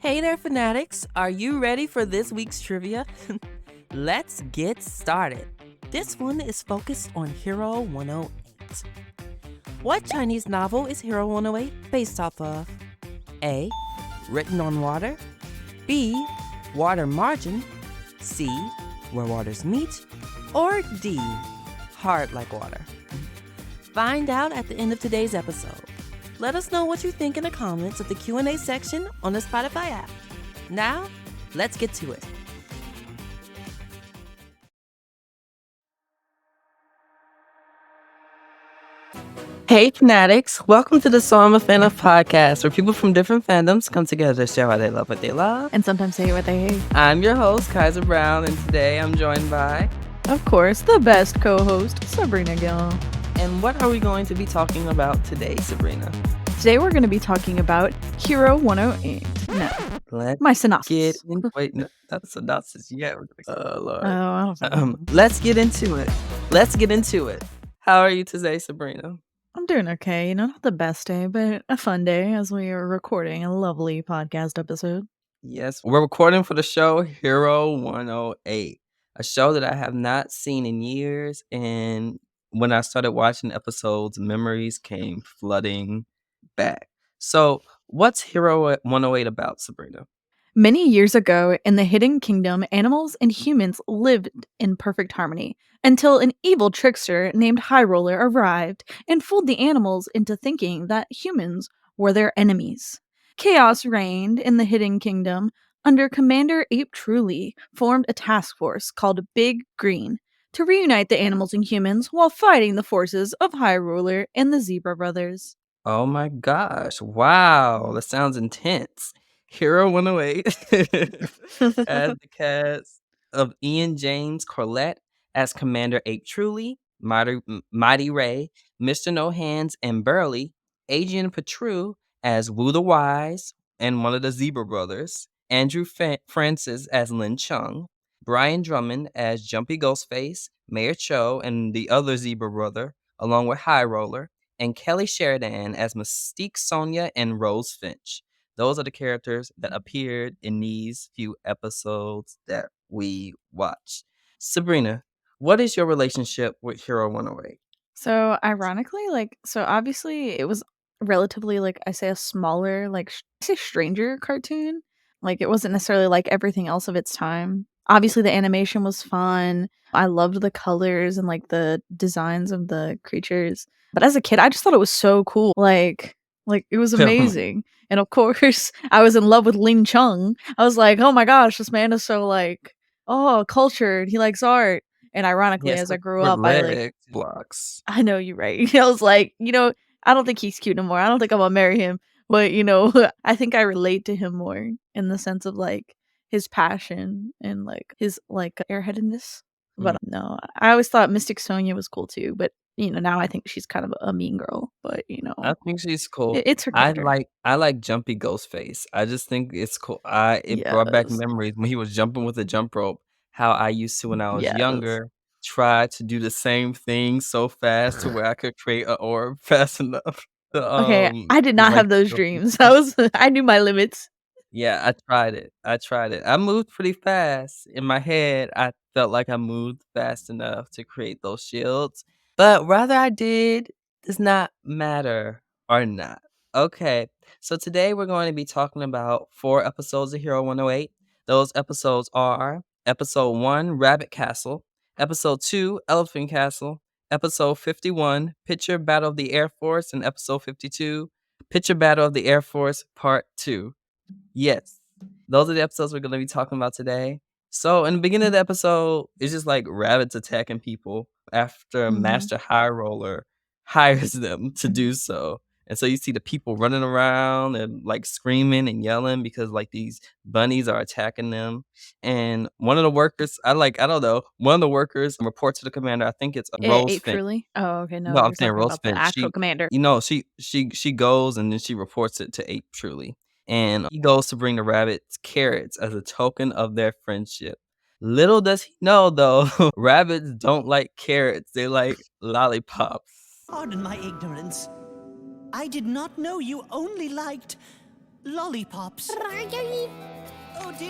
Hey there, fanatics! Are you ready for this week's trivia? Let's get started. This one is focused on Hero 108. What Chinese novel is Hero 108 based off of? A. Written on Water. B. Water Margin. C. Where Waters Meet. Or D. Hard Like Water. Find out at the end of today's episode. Let us know what you think in the comments of the Q&A section on the Spotify app. Now, let's get to it. Hey fanatics, welcome to the So I'm a Fan of podcast, where people from different fandoms come together to share why they love what they love. And sometimes say what they hate. I'm your host, Kaiser Brown, and today I'm joined by... Of course, the best co-host, Sabrina Gill. And what are we going to be talking about today, Sabrina? Today we're going to be talking about Hero 108. No, my synopsis. Wait, no, that's a synopsis. Yeah. Lord. I don't know. Let's get into it. How are you today, Sabrina? I'm doing okay. Not the best day, but a fun day as we are recording a lovely podcast episode. Yes, we're recording for the show Hero 108, a show that I have not seen in years. And when I started watching episodes, memories came flooding back. So what's Hero 108 about, Sabrina? Many years ago, in the Hidden Kingdom, animals and humans lived in perfect harmony until an evil trickster named High Roller arrived and fooled the animals into thinking that humans were their enemies. Chaos reigned in the Hidden Kingdom. Under Commander Ape Truly formed a task force called Big Green to reunite the animals and humans while fighting the forces of High Roller and the Zebra Brothers. Oh my gosh. Wow. That sounds intense. Hero 108 as the cast of Ian James Corlett as Commander Ape Truly, Mighty Ray, Mr. No Hands, and Burley, Adrian Petru as Wu the Wise and one of the Zebra Brothers, Andrew Francis as Lin Chung, Brian Drummond as Jumpy Ghostface, Mayor Cho, and the other Zebra Brother, along with High Roller, and Kelly Sheridan as Mystique Sonia and Rose Finch. Those are the characters that appeared in these few episodes that we watched. Sabrina, what is your relationship with Hero 108? So ironically, obviously it was relatively I say a smaller, I say stranger cartoon. It wasn't necessarily like everything else of its time. Obviously the animation was fun. I loved the colors and the designs of the creatures. But as a kid, I just thought it was so cool. It was amazing. And of course, I was in love with Ling Chung. I was like, oh my gosh, this man is so cultured. He likes art. And ironically, Yes, as I grew with up, lyrics, blocks. I know you're right. I was like, I don't think he's cute no more. I don't think I'm gonna marry him. But I think I relate to him more in the sense of his passion and his airheadedness. But no, I always thought Mystic Sonia was cool too. But now I think she's kind of a mean girl. But I think she's cool. it's her I character. like Jumpy Ghostface. I just think it's cool. It brought back Yes. memories when he was jumping with a jump rope. How I used to when I was Yes. younger try to do the same thing so fast to where I could create an orb fast enough to Okay, I did not break have those the dreams. pieces. I knew my limits. Yeah, I tried it. I moved pretty fast. In my head, I felt like I moved fast enough to create those shields. But whether I did does not matter or not. Okay, so today we're going to be talking about 4 episodes of Hero 108. Those episodes are Episode 1, Rabbit Castle, Episode 2, Elephant Castle, Episode 51, Picture Battle of the Air Force, and Episode 52, Picture Battle of the Air Force Part 2. Yes, those are the episodes we're going to be talking about today. So in the beginning of the episode, it's just like rabbits attacking people after Master High Roller hires them to do so. And so you see the people running around and screaming and yelling because these bunnies are attacking them. And one of the workers, one of the workers reports to the commander. I think it's Rose Ape Finch. Truly. Oh, okay. No, No, I'm you're saying talking Rose about the Finch. actual commander. She goes and then she reports it to Ape Truly. And he goes to bring the rabbits carrots as a token of their friendship. Little does he know, though, rabbits don't like carrots. They like lollipops. Pardon my ignorance. I did not know you only liked Lollipops.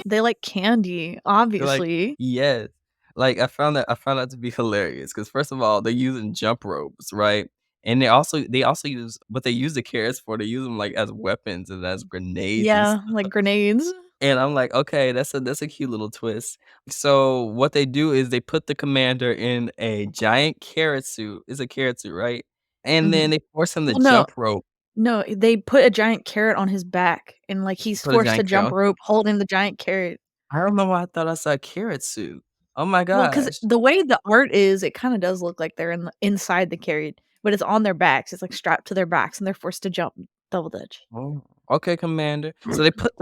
They like candy, They're like, obviously. yes. Like, I found that to be hilarious because first of all, they're using jump ropes, right? And they also use what they use the carrots for, they use them, like, as weapons and as grenades and Yeah, stuff. like grenades. And I'm like, "Okay, that's a cute little twist." So, what they do is they put the commander in a giant carrot suit. It's a carrot suit, right? And then Mhm. they force him to Well, no, jump rope. no, they put a giant carrot on his back, and, like, he's Put a forced to giant jump carrot. rope holding the giant carrot. I don't know why I thought I saw a carrot suit. Oh my Well, because gosh. the way the art is, it kinda does look like they're inside the carrot, but it's on their backs, it's, like, strapped to their backs, and they're forced to jump double dutch. Oh, okay, commander. So they put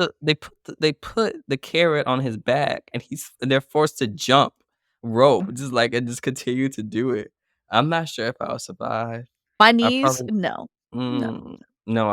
the carrot on his back, and they're forced to jump rope, just like and just continue to do it. I'm not sure if I'll survive. My I knees? probably No. No. no,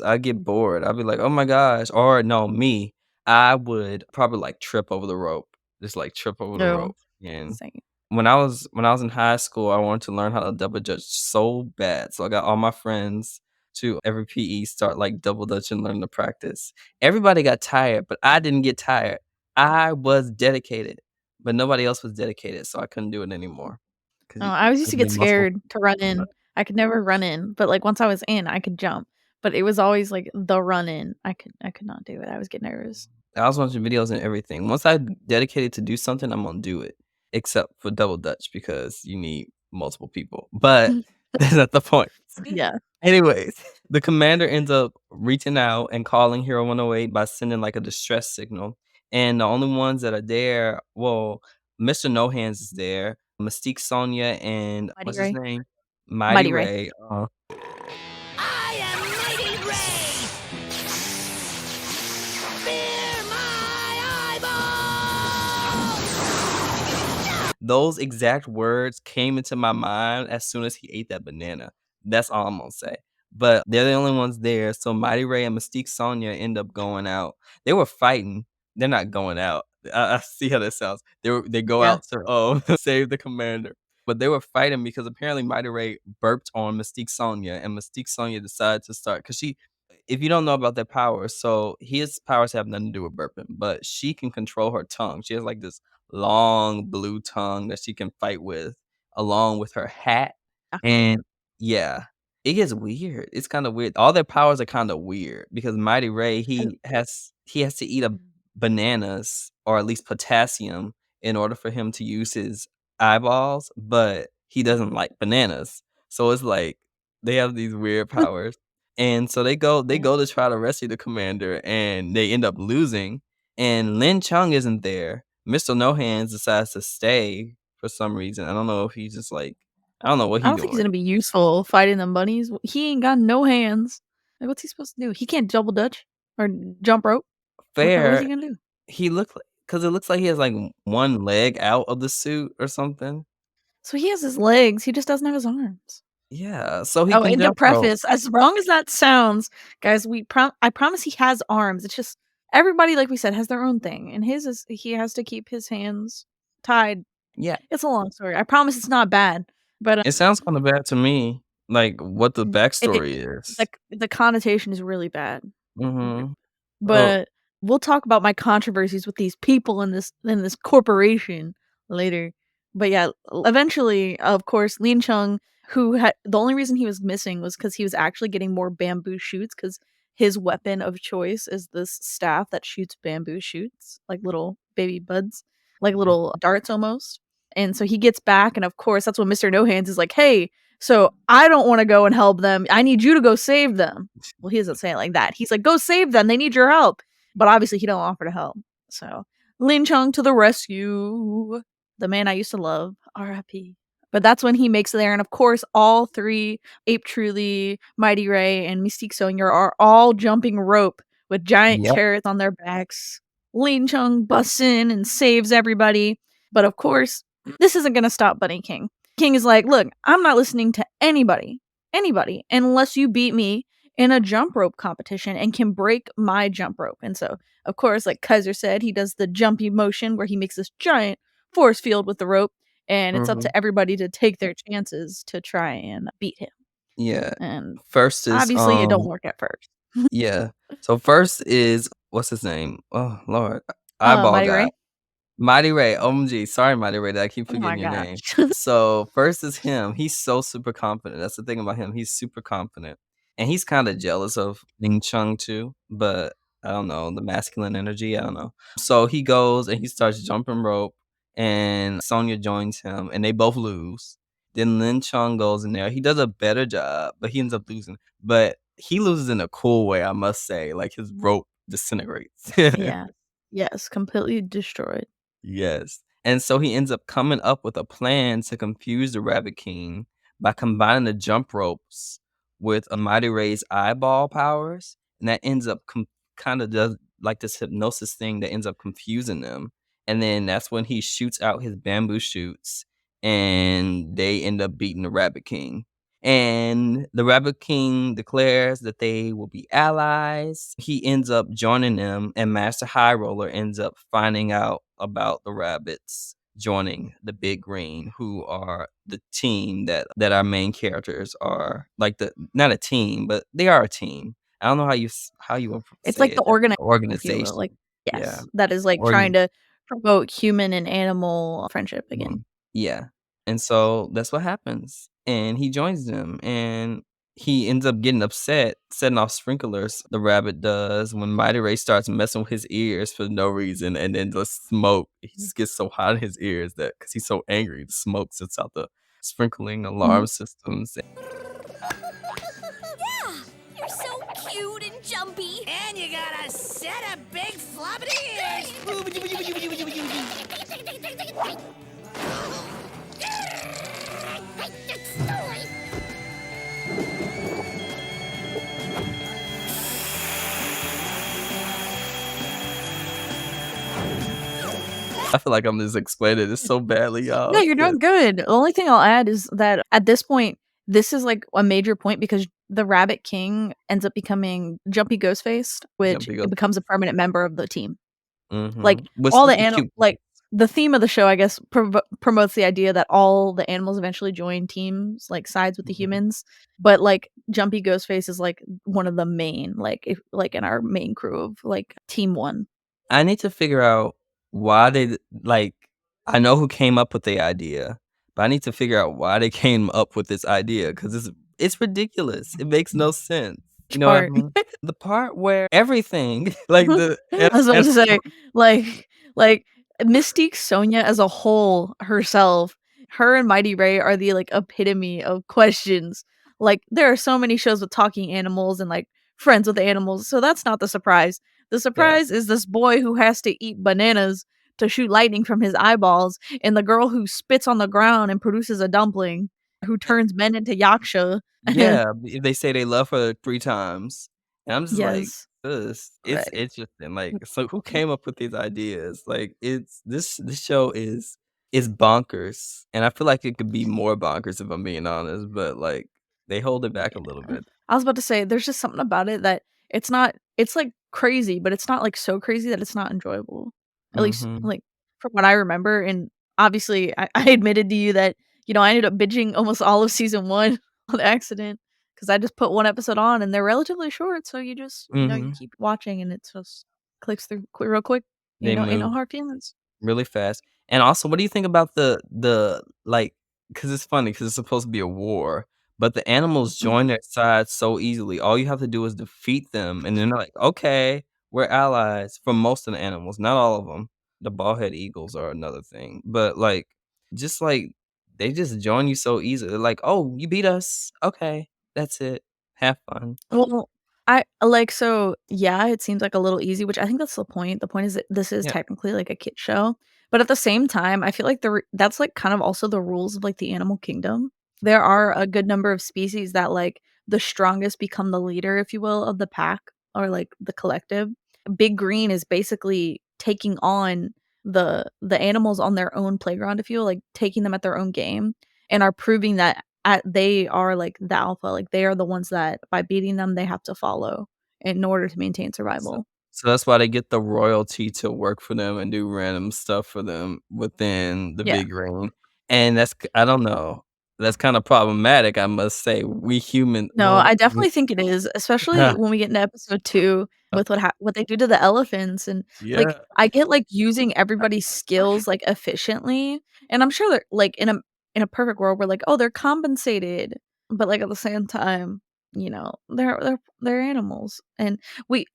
I'd get bored. I'd be like, "Oh my gosh," or no, me, I would probably, like, trip over the rope, just, like, trip over the No. rope, and Same. when I was in high school, I wanted to learn how to double dutch so bad, so I got all my friends to every PE start, like, double dutch and learn to practice. Everybody got tired, but I didn't get tired. I was dedicated, but nobody else was dedicated, so I couldn't do it anymore Oh, because I always used to get your muscle scared to run in. I could never run in, but, like, once I was in, I could jump, but it was always, like, the run in. I could not do it. I always get nervous. I was watching videos and everything. Once I dedicated to do something, I'm gonna do it, except for double dutch because you need multiple people. But that's not the point. Yeah. Anyways, the commander ends up reaching out and calling Hero 108 by sending like a distress signal. And the only ones that are there, well, Mr. No Hands is there, Mystique Sonya, and Mighty what's his Ray. name? Mighty Mighty Ray. Ray. I am Mighty Ray! Fear my eyeballs! Those exact words came into my mind as soon as he ate that banana. That's all I'm gonna say. But they're the only ones there, so Mighty Ray and Mystique Sonya end up going out. They were fighting. They're not going out. I see how that sounds. They go Yeah. out to save the commander. But they were fighting because apparently Mighty Ray burped on Mystique Sonya, and Mystique Sonya decided to start because she if you don't know about their powers, so his powers have nothing to do with burping, but she can control her tongue. She has like this long blue tongue that she can fight with, along with her hat. Ah, And yeah, it gets weird. It's kinda weird. All their powers are kinda weird because Mighty Ray, oh, he has to eat a bananas or at least potassium in order for him to use his eyeballs, but he doesn't like bananas. So it's like they have these weird powers. And so they go to try to rescue the commander and they end up losing, and Lin Chung isn't there. Mr. No Hands decides to stay for some reason. I don't know if he's just like I don't know what I he don't think he's doing. gonna be useful fighting them bunnies. He ain't got no hands. Like, what's he supposed to do? He can't double dutch or jump rope. What is he Fair, gonna do? he look like because it looks like he has, like, one leg out of the suit or something. So he has his legs, he just doesn't have his arms. Yeah, so he Oh, can and to jump rope. preface, as wrong as that sounds, guys, I promise he has arms. It's just everybody, like we said, has their own thing, and his is he has to keep his hands tied. Yeah, It's a long story. I promise it's not bad, but, it sounds kinda bad to me, like, what the it backstory is. the connotation is really bad. Really. Mhm. Oh, But we'll talk about my controversies with these people in this corporation later. But yeah, eventually, of course, Lin Chung, who had the only reason he was missing was because he was actually getting more bamboo shoots because his weapon of choice is this staff that shoots bamboo shoots, like little baby buds, like little darts almost. And so he gets back, and of course, that's when Mr. No Hands is like, "Hey, so I don't want to go and help them. I need you to go save them." Well, he doesn't say it like that. He's like, "Go save them. They need your help." But obviously, he don't offer to help. So, Lin Chung to the rescue. The man I used to love. R.I.P. But that's when he makes it there, and of course, all three Ape Truly, Mighty Ray, and Mystique Sonya are all jumping rope with giant yep. carrots on their backs. Lin Chung busts in and saves everybody. But of course, this isn't gonna stop Bunny King. King is like, "Look, I'm not listening to anybody, unless you beat me in a jump rope competition and can break my jump rope." And so, of course, like Kaiser said, he does the jumpy motion where he makes this giant force field with the rope, and it's up Mhm. to everybody to take their chances to try and beat him. Yeah. And First is, obviously, it don't work at first. Yeah. So first is what's his name? Oh Lord, eyeball Mighty guy. Ray? Mighty Ray, OMG, sorry, Mighty Ray, that I keep Oh my forgetting your name. gosh. So, first is him, he's so super confident, that's the thing about him, he's super confident, and he's kinda jealous of Ning Chung too, but I don't know, the masculine energy, I don't know. So, he goes and he starts jumping rope, and Sonya joins him, and they both lose. Then Lin Chung goes in there, he does a better job, but he ends up losing, but he loses in a cool way, I must say, like, his rope disintegrates. Yeah. Yes, completely destroyed. Yes. And so he ends up coming up with a plan to confuse the Rabbit King by combining the jump ropes with a Mighty Ray's eyeball powers, and that ends up kind of does like this hypnosis thing that ends up confusing them. And then that's when he shoots out his bamboo shoots, and they end up beating the Rabbit King. And the Rabbit King declares that they will be allies. He ends up joining them, and Master High Roller ends up finding out about the rabbits joining the Big Green, who are the team that our main characters are. Like the not a team, but they are a team. I don't know how you would It's say like the it. organization, if you will, Organization. like Yeah. yes, that is, like, trying Organ to promote human and animal friendship again. Mhm. Yeah, and so that's what happens, and he joins them, and he ends up getting upset, setting off sprinklers, the rabbit does, when Mighty Ray starts messing with his ears for no reason, and then the smoke, he just gets so hot in his ears that because he's so angry, the smoke sets out the sprinkling Mhm. alarm systems. Yeah, you're so cute and jumpy. And you got a set of big floppy ears. I feel like I'm just explaining this so badly, No, y'all. you're 'Cause doing good. The only thing I'll add is that at this point, this is, like, a major point because the Rabbit King ends up becoming Jumpy Ghostface, which Jumpy it goes becomes a permanent member of the team. Like, with all the such a cute like, the theme of the show, I guess, promotes the idea that all the animals eventually join teams, like, sides with the Mhm. humans, but, like, Jumpy Ghostface is, like, one of the main, like, if like, in our main crew of, like, team 1. I need to figure out why they like, I know who came up with the idea, but I need to figure out why they came up with this idea because it's ridiculous. It makes no sense. You Which know what I part? mean? The part where everything, like the I was about to say, like like, Mystique Sonia as a whole herself, her and Mighty Ray are the, like, epitome of questions. Like, there are so many shows with talking animals and, like, friends with animals, so that's not the surprise. The yeah, surprise is this boy who has to eat bananas to shoot lightning from his eyeballs, and the girl who spits on the ground and produces a dumpling, who turns men into yaksha. yeah, they say they love her 3 times, and I'm just like, Yes, "This it's right. interesting." Like, so who came up with these ideas? Like, it's this show is bonkers, and I feel like it could be more bonkers if I'm being honest, but, like, they hold it back a little Yeah. bit. I was about to say, there's just something about it that it's, like, crazy, but it's not, like, so crazy that it's not enjoyable. At least, Mhm, like, from what I remember, and obviously, I admitted to you that, I ended up binging almost all of season 1 on accident because I just put 1 episode on, and they're relatively short, so you just, you mhm. keep watching, and it just clicks through real quick. They Ain't no move hard feelings. really fast. And also, what do you think about like? Because it's funny because it's supposed to be a war, but the animals Mhm. join their side so easily. All you have to do is defeat them, and then they're like, "Okay, we're allies." For most of the animals, not all of them. The ballhead eagles are another thing, but, like, just, like, they just join you so easily. They're like, "Oh, you beat us. Okay, that's it. Have fun." Well, I like, so, yeah, it seems like a little easy, which I think that's the point. The point is that this is Yeah, technically like a kid show, but at the same time, I feel like that's, like, kind of also the rules of, like, the animal kingdom. There are a good number of species that, like, the strongest become the leader, if you will, of the pack or, like, the collective. Big Green is basically taking on the animals on their own playground, if you will, like, taking them at their own game, and are proving that they are, like, the alpha, like, they are the ones that by beating them, they have to follow in order to maintain so survival. so that's why they get the royalty to work for them and do random stuff for them within the Yeah. big ring, and that's c I don't know. That's kinda problematic, I must say. We human No, well, I we definitely think it is, especially when we get into episode 2 with what they do to the elephants, and, like, yeah. I get, like, using everybody's skills, like, efficiently, and I'm sure that, like, in a perfect world, we're like, "Oh, they're compensated," but, like, at the same time, they're animals, and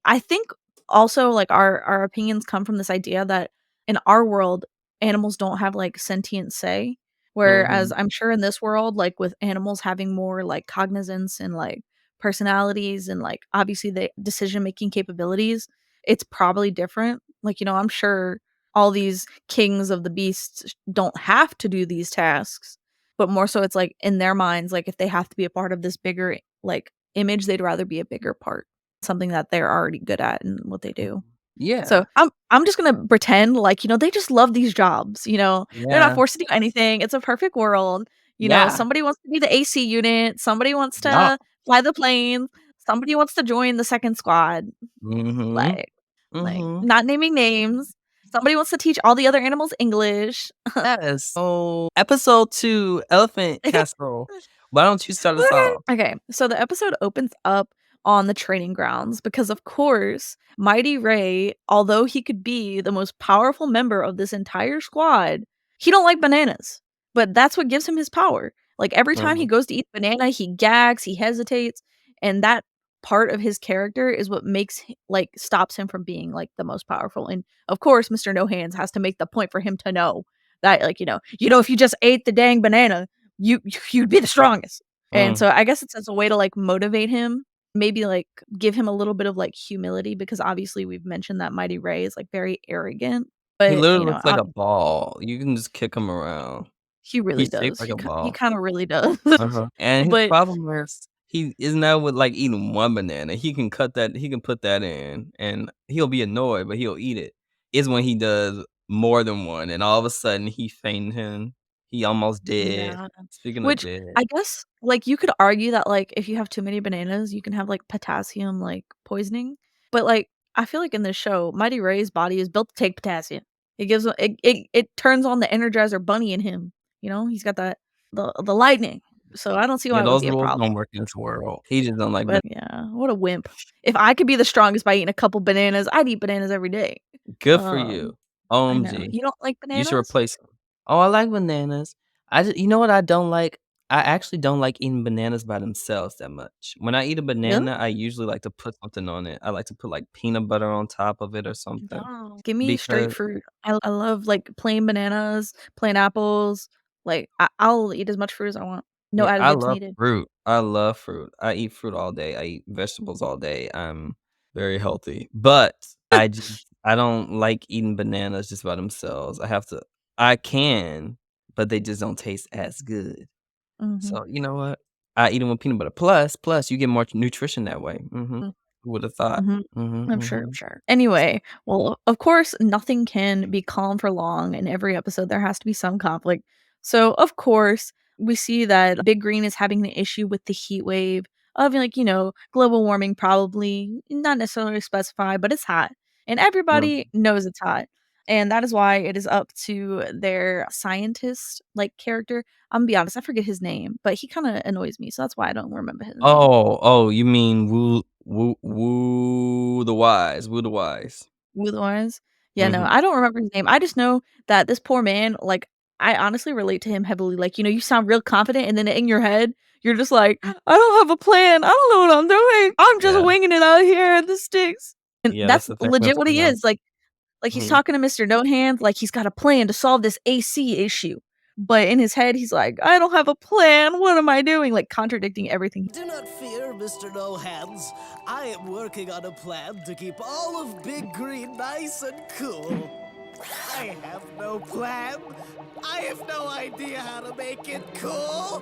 I think also, like, our opinions come from this idea that in our world, animals don't have, like, sentient say. Whereas Mhm. I'm sure in this world, like, with animals having more, like, cognizance and, like, personalities and, like, obviously the decision-making capabilities, it's probably different. Like, I'm sure all these kings of the beasts don't have to do these tasks, but more so it's, like, in their minds, like, if they have to be a part of this bigger, like, image, they'd rather be a bigger part, something that they're already good at and what they do. So, Yeah. I'm just gonna pretend like, they just love these jobs, They're not Yeah. forced to do anything, it's a perfect world, Yeah. somebody wants to be the AC unit, somebody wants Yeah. to fly the plane, somebody wants to join the second squad, Mhm. like, Mhm. not naming names, somebody wants to teach all the other animals English. Yes. So, episode 2, Elephant Casserole. Why don't you start us off? Okay, so the episode opens up on the training grounds because, of course, Mighty Ray, although he could be the most powerful member of this entire squad, he don't like bananas. But that's what gives him his power. Like every time he Mhm. goes to eat a banana, he gags, he hesitates, and that part of his character is what like stops him from being like the most powerful. And of course, Mr. No Hands has to make the point for him to know that, like, if you just ate the dang banana, you'd be the strongest. And Mm. so I guess it's as a way to, like, motivate him, maybe, like, give him a little bit of, like, humility because obviously we've mentioned that Mighty Ray is, like, very arrogant, He but, literally looks like a ball. You can just kick him around. he really He's shaped does. like a He ball. kinda really does. Uh-huh. And his But problem is he is not with, like, eating 1 banana. He can put that in, and he'll be annoyed, but he'll eat it. It's when he does more than 1, and all of a sudden, he fainting. He almost dead. yeah. Speaking of Which dead. I guess, like, you could argue that, like, if you have too many bananas, you can have, like, potassium, like, poisoning, but, like, I feel like in this show, Mighty Ray's body is built to take potassium. It gives it turns on the Energizer Bunny in him, He's got the lightning, so I don't see why Yeah, it would those be a rules problem, don't work in this world. He just don't like but yeah, what a wimp. If I could be the strongest by eating a couple bananas, I'd eat bananas every day. good for you. Um, I know. OMG. You don't like You should bananas? replace him. Oh, I like bananas. You know what I don't like? I actually don't like eating bananas by themselves that much. When I eat a Really? banana, I usually like to put something on it. I like to put, like, peanut butter on top of it or something No. Give me straight because fruit. I love, like, plain bananas, plain apples, like, I'll eat as much fruit as I want. No yeah, I additives love needed. fruit. I love fruit. I eat fruit all day. I eat vegetables all day. I'm very healthy, but I don't like eating bananas just by themselves. I can, but they just don't taste as good. Mhm. So, you know what? I eat 'em with peanut butter. Plus, you get more nutrition that way. Mhm. Mm, Who woulda thought? mhm. Mhm, I'm sure, I'm mhm. sure. Anyway, well, of course, nothing can be calm for long. In every episode, there has to be some conflict. So, of course, we see that Big Green is having the issue with the heat wave of, like, global warming, probably not necessarily specified, but it's hot. And everybody Mm. knows it's hot. And that is why it is up to their scientist, like, character. I'm gonna be honest, I forget his name, but he kind of annoys me. So that's why I don't remember his name. You mean Woo the Wise, Woo the Wise. Otherwise, yeah, no, Mhm. I don't remember his name. I just know that this poor man, like, I honestly relate to him heavily. Like, you sound real confident, and then in your head, you're just like, I don't have a plan. I don't know what I'm doing. I'm just Yeah. winging it out here in the sticks. And Yeah, that's that's the thing legit that's what going he on. is. Like he's Mhm. talking to Mr. No Hands, like he's got a plan to solve this AC issue. But in his head, he's like, I don't have a plan. What am I doing? Like contradicting everything. Do not fear, Mr. No Hands. I am working on a plan to keep all of Big Green nice and cool. I have no plan. I have no idea how to make it cool.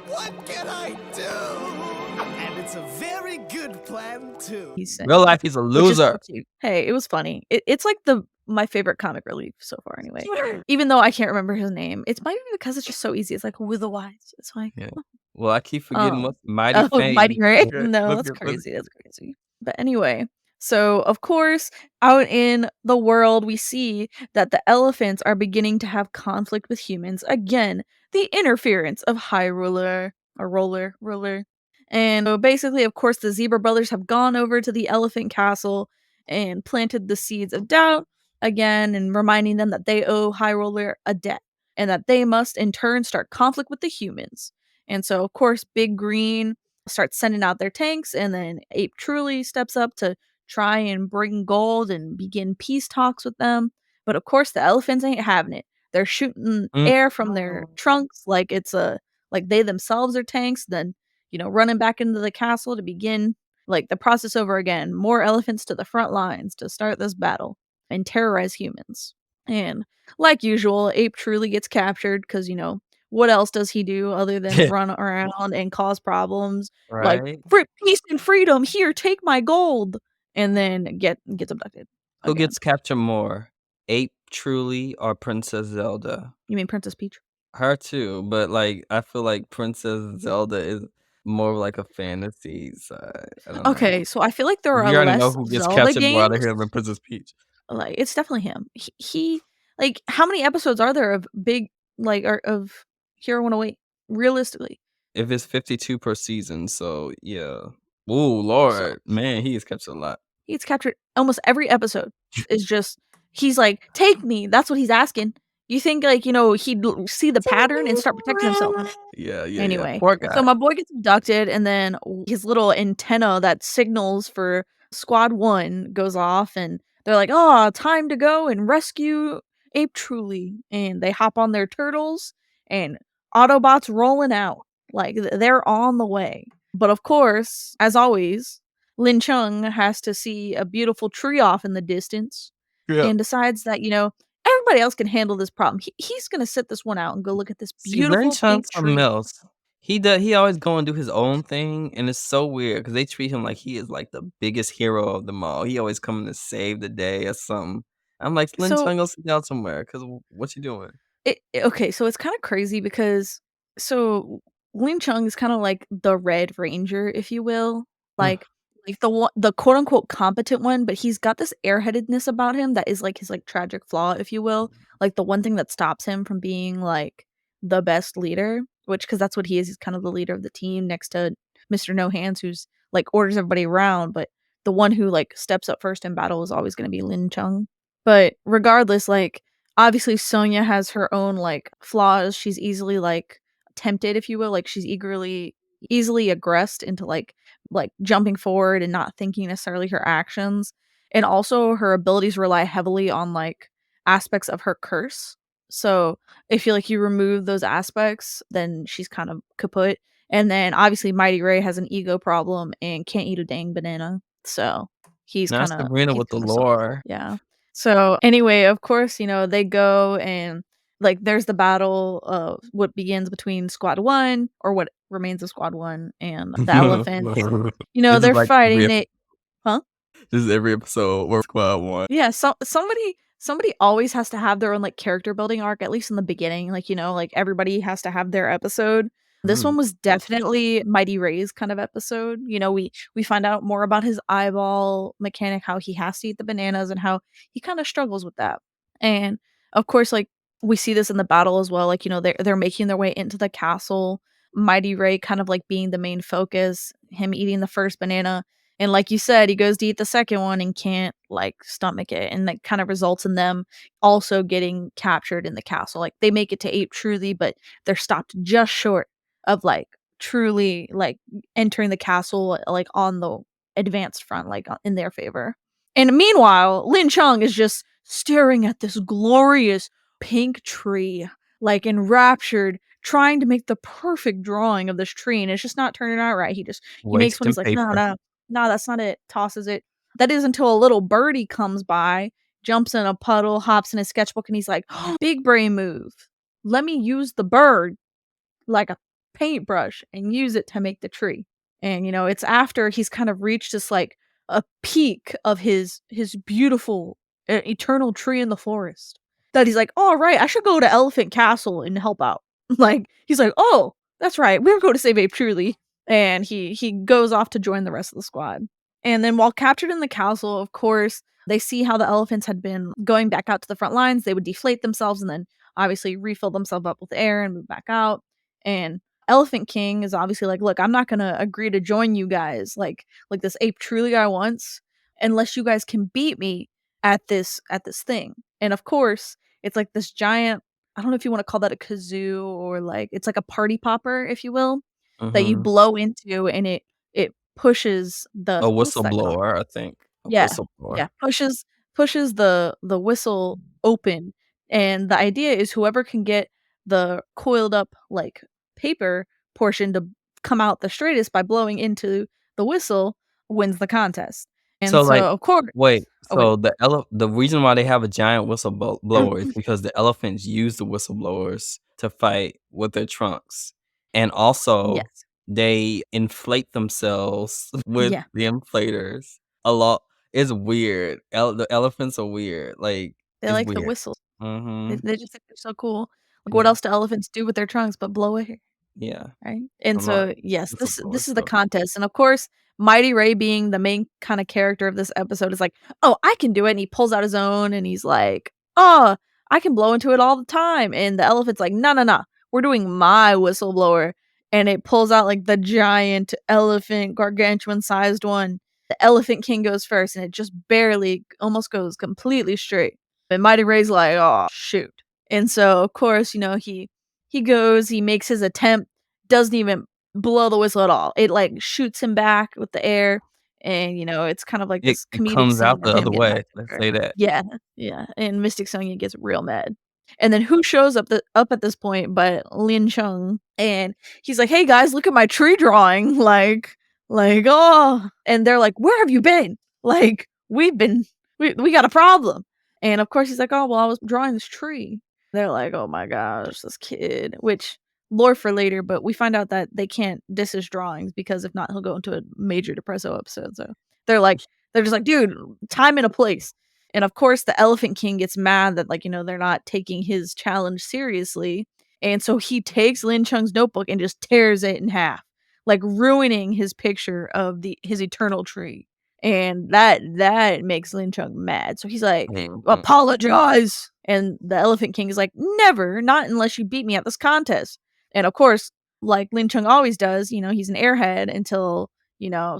What can I do? And it's a very good plan, too. He's Real saying, life, he's a which is loser. so cute. Hey, it was funny. It's like my favorite comic relief so far anyway. Even though I can't remember his name. It's maybe because it's just so easy. It's like with the wise. It's like, Yeah. Well, I keep forgetting um what Mighty oh, Fang. Mighty Ray? Okay, No, look that's at look crazy. That's crazy. But anyway, So, of course, out in the world, we see that the elephants are beginning to have conflict with humans. Again, the interference of High Ruler, or Ruler. And so basically, of course, the Zebra brothers have gone over to the elephant castle and planted the seeds of doubt again and reminding them that they owe High Roller a debt and that they must in turn start conflict with the humans. And so, of course, Big Green starts sending out their tanks, and then Ape Truly steps up to try and bring gold and begin peace talks with them. But of course, the elephants ain't having it. They're shooting Mm, air from their trunks like it's a like they themselves are tanks. Then running back into the castle to begin the process over again. More elephants to the front lines to start this battle and terrorize humans. And like usual, Ape truly gets captured because what else does he do other than run around and cause problems? Like right? peace and freedom. Here, take my gold, and then gets abducted Who again. gets captured more? Ape Truly or Princess Zelda? You mean Princess Peach? Her too, but, like, I feel like Princess Zelda is more of like a fantasy side. I don't know. Okay, so I feel like there We are already know less who gets Zelda captured more out of games. here than Princess Peach. Like, it's definitely him. He like, how many episodes are there of or of Hero 108, realistically? If it's 52 per season, so yeah. Ooh, So, lord, man, he is captured a lot. he gets captured almost every episode is just he's like, "Take me." That's what he's asking. You think, he'd l see the pattern and start protecting himself. Yeah, yeah, yeah. Anyway, Poor so guy. my boy gets abducted, and then his little antenna that signals for Squad 1 goes off, and they're like, "Oh, time to go and rescue Ape Truly," and they hop on their turtles, and Autobots rolling out, like, they're on the way. But, of course, as always, Lin Chung has to see a beautiful tree off in the distance Yeah. and decides that, everybody else can handle this problem. He's gonna sit this one out and go look at this See, Lin beautiful pink Chunks something tree. else. He always go and do his own thing, and it's so weird because they treat him like he is, like, the biggest hero of them all. He always coming to save the day or something. I'm like, "Lin So Chung, go sit down somewhere, cause what you doing?" okay, so it's kinda crazy because so Wing Chun is kinda like the Red Ranger, if you will, like the quote unquote competent one, but he's got this airheadedness about him that is like his tragic flaw, if you will, like the one thing that stops him from being like the best leader, which because that's what he is. He's kind of the leader of the team next to Mr. No Hands, who's like orders everybody around, but the one who like steps up first in battle is always gonna be Lin Chung. But regardless, like obviously Sonya has her own like flaws. She's easily like tempted, if you will, like she's easily aggressed into like jumping forward and not thinking necessarily her actions. And also her abilities rely heavily on like aspects of her curse. So if you remove those aspects, then she's kind of kaput. And then obviously Mighty Ray has an ego problem and can't eat a dang banana. So Not Sabrina he's with the kind of soft. lore. Yeah. So anyway, of course, they go and like there's the battle of what begins between Squad 1 or what remains of Squad 1 and the elephants. This is They're like fighting it. Huh? this is every episode where Squad 1. Yeah, somebody always has to have their own like character building arc, at least in the beginning. Like everybody has to have their episode. This Mhm. one was definitely Mighty Ray's kind of episode. We find out more about his eyeball mechanic, how he has to eat the bananas and how he kind of struggles with that. And of course, like we see this in the battle as well. Like, they're making their way into the castle. Mighty Ray kind of like being the main focus, him eating the first banana and like you said, he goes to eat the second one and can't like stomach it. And that kind of results in them also getting captured in the castle. Like they make it to Ape Truly, but they're stopped just short of like truly like entering the castle like on the advanced front, like in their favor. And meanwhile, Lin Chung is just staring at this glorious pink tree, like enraptured, trying to make the perfect drawing of this tree, and it's just not turning out right. He makes one, Wasting he's like, no, paper. no, no, that's not it. Tosses it. That is until a little birdie comes by, jumps in a puddle, hops in his sketchbook, and he's like, big brain move. Let me use the bird like a paintbrush and use it to make the tree. And it's after he's kind of reached this like a peak of his beautiful eternal tree in the forest that he's like, "All right, I should go to Elephant Castle and help out." Like he's like, "Oh, that's right. We're going to save Ape Truly." And he goes off to join the rest of the squad. And then while captured in the castle, of course, they see how the elephants had been going back out to the front lines. They would deflate themselves and then obviously refill themselves up with air and move back out. And Elephant King is obviously like, "Look, I'm not gonna agree to join you guys like this ape truly guy wants, unless you guys can beat me at this thing." And of course, it's like this giant, I don't know if you wanna call that a kazoo or like it's like a party popper, if you will, that you Mhm. blow into and it pushes A the what's that called? whistleblower, I think. A Yeah, whistleblower. yeah, pushes the whistle open, and the idea is whoever can get the coiled up, like, paper portion to come out the straightest by blowing into the whistle wins the contest. And So, like so, of course. wait, Okay. so the reason why they have a giant blower is because the elephants use the whistleblowers to fight with their trunks, and also Yes. they inflate themselves with Yeah. the inflators a lot. It's weird. The elephants are weird, like, They it's like the weird. whistles. They Mhm. they just think they're so cool. Like, what Yeah, else do elephants do with their trunks but blow air? yeah. Right? And I'm like, so, yes, this whistleblowers is the so contest, and of course, Mighty Ray being the main kinda character of this episode is like, "Oh, I can do it," and he pulls out his own, and he's like, "Oh, I can blow into it all the time," and the elephant's like, "No, no, no, we're doing my whistleblower," and it pulls out, like, the giant elephant, gargantuan-sized one. The Elephant King goes first, and it just barely almost goes completely straight, and Mighty Ray's like, "Oh, shoot," and so, of course, he goes, he makes his attempt, doesn't even blow the whistle at all. It, like, shoots him back with the air, and, it's kind of like this it comedic comes out scene of the him other getting way, back to let's Earth. say that. Yeah, yeah, and Mystic Sonya gets real mad. And then who shows up at this point but Lin Chung, and he's like, "Hey, guys, look at my tree drawing," "Oh," and they're like, "Where have you been? Like, we got a problem." And, of course, he's like, "Oh, well, I was drawing this tree." They're like, "Oh my gosh, this kid," which lore for later, but we find out that they can't diss his drawings because if not, he'll go into a major depresso episode. So they're like, they're just like, "Dude, time and a place." And of course, the Elephant King gets mad that they're not taking his challenge seriously. And so he takes Lin Chung's notebook and just tears it in half, like ruining his picture of the his eternal tree. And that makes Lin Chung mad. So he's like, Mhm. "Apologize." And the Elephant King is like, "Never, not unless you beat me at this contest." And of course, like Lin Chung always does, he's an airhead until,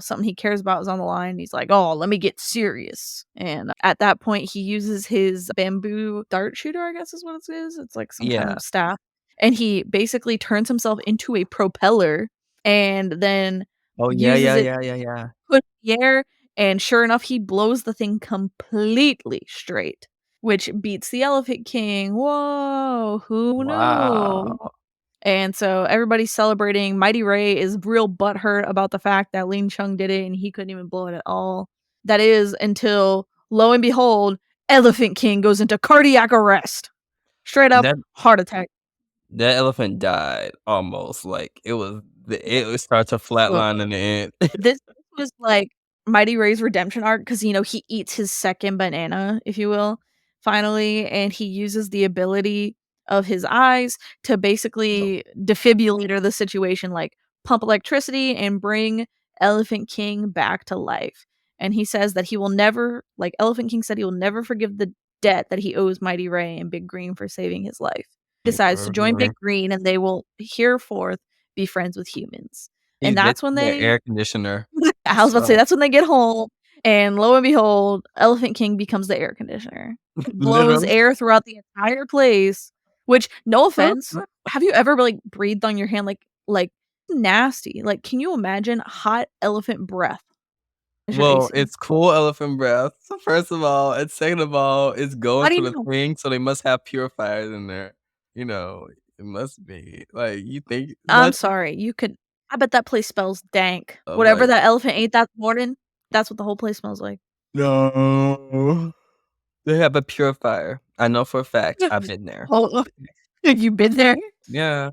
something he cares about is on the line. He's like, "Oh, let me get serious." And at that point, he uses his bamboo dart shooter, I guess is what it is. It's like some kind Yeah. of staff. And he basically turns himself into a propeller and then Oh, yeah, uses yeah, it yeah, yeah, yeah. put in the air, and sure enough, he blows the thing completely straight, which beats the Elephant King. Whoa, who knew? Wow. And so everybody's celebrating. Mighty Ray is real butthurt about the fact that Lin Chung did it and he couldn't even blow it at all. That is until, lo and behold, Elephant King goes into cardiac arrest. Straight up That heart attack. that elephant died almost, like, it would start to flatline in the end. This was, like, Mighty Ray's redemption arc because he eats his second banana, if you will, finally, and he uses the ability of his eyes to basically defibrillator the situation, like, pump electricity and bring Elephant King back to life, and he says that he will never like, Elephant King said he will never forgive the debt that he owes Mighty Ray and Big Green for saving his life. Decides to join Big Green, and they will hereforth be friends with humans. He And gets that's when the they air conditioner, I was about to say so that's when they get home, and lo and behold, Elephant King becomes the air conditioner. Blows literally. air throughout the entire place, which, no offense, have you ever, like, breathed on your hand, like, nasty? Like, can you imagine hot elephant breath as your Well, AC? it's cool elephant breath, first of all, and second of all, it's How going do to you the know? thing, so they must have purifiers in there, you know, it must be, like, you think I'm what? sorry, you could I bet that place smells dank. I'm Whatever like, that elephant ate that morning, that's what the whole place smells like. "No." They have a purifier. I know for a fact, I've been there. Oh, you been there? Yeah.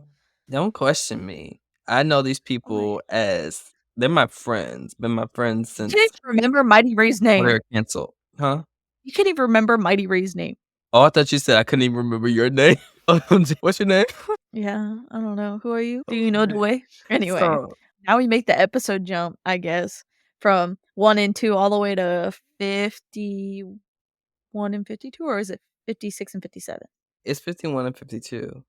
Don't question me. I know these Oh my people as they're my friends, been my friends You can't since even remember Mighty Ray's before they name. were canceled. Huh? You can't even remember Mighty Ray's name. Oh, I thought you said I couldn't even remember your name. What's your name? Yeah, I don't know. Who are you? Do Oh, you know the man. way? Anyway, So now we make the episode jump, I guess. from 1 and 2 all the way to 51 and 52, or is it 56 and 57? It's 51 and 52.